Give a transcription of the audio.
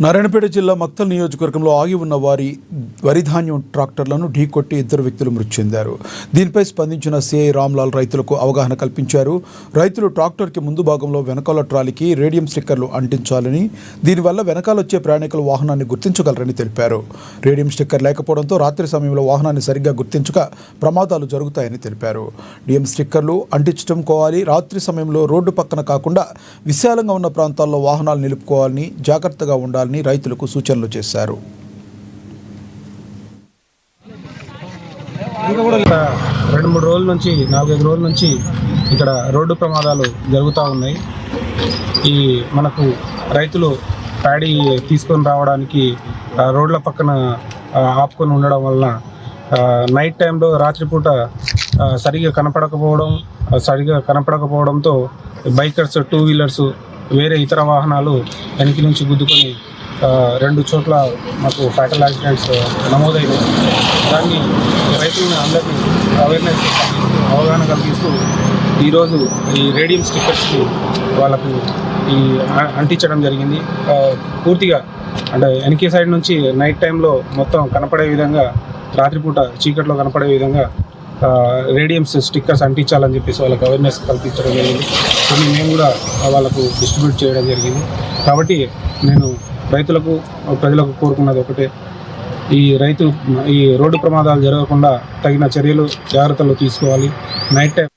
నారాయణపేట జిల్లా మక్తల్ నియోజకవర్గంలో ఆగి ఉన్న వరి ధాన్యం ట్రాక్టర్లను ఢీకొట్టి ఇద్దరు వ్యక్తులు మృతి చెందారు. దీనిపై స్పందించిన సిఐ రామ్లాల్ రైతులకు అవగాహన కల్పించారు. రైతులు ట్రాక్టర్కి ముందు భాగంలో వెనకాల ట్రాలీకి రేడియం స్టిక్కర్లు అంటించాలని, దీనివల్ల వెనకాలొచ్చే ప్రయాణికులు వాహనాన్ని గుర్తించగలరని తెలిపారు. రేడియం స్టిక్కర్ లేకపోవడంతో రాత్రి సమయంలో వాహనాన్ని సరిగ్గా గుర్తించక ప్రమాదాలు జరుగుతాయని తెలిపారు. డిఎం స్టిక్కర్లు అంటించడం కోవాలి. రాత్రి సమయంలో రోడ్డు పక్కన కాకుండా విశాలంగా ఉన్న ప్రాంతాల్లో వాహనాలు నిలుపుకోవాలని, జాగ్రత్తగా ఉండాలని రైతులకు సూచనలు చేశారు. 2-3 రోజుల నుంచి 4-5 రోజుల నుంచి ఇక్కడ రోడ్డు ప్రమాదాలు జరుగుతూ ఉన్నాయి. ఈ మనకు రైతులు ప్యాడీ తీసుకొని రావడానికి రోడ్ల పక్కన ఆపుకొని ఉండడం వలన నైట్ టైంలో రాత్రిపూట సరిగా కనపడకపోవడంతో బైకర్స్, 2 వీలర్స్, వేరే ఇతర వాహనాలు వెనక నుంచి గుద్దుకొని 2 చోట్ల మాకు ఫ్యాటల్ యాక్సిడెంట్స్ నమోదైనాయి. దాన్ని రైతులను అందరినీ అవగాహన కల్పిస్తూ ఈరోజు ఈ రేడియం స్టిక్కర్స్కి వాళ్ళకు అంటించడం జరిగింది. పూర్తిగా అంటే వెనక సైడ్ నుంచి నైట్ టైంలో మొత్తం కనపడే విధంగా, రాత్రిపూట చీకట్లో కనపడే విధంగా రేడియం స్టిక్కర్స్ అంటించాలని చెప్పేసి వాళ్ళకి అవేర్నెస్ కల్పించడం జరిగింది. కొన్ని మేము కూడా వాళ్ళకు డిస్ట్రిబ్యూట్ చేయడం జరిగింది. కాబట్టి నేను రైతులకు, ప్రజలకు కోరుకున్నది ఒకటే, ఈ రోడ్డు ప్రమాదాలు జరగకుండా తగిన చర్యలు, జాగ్రత్తలు తీసుకోవాలి. Night time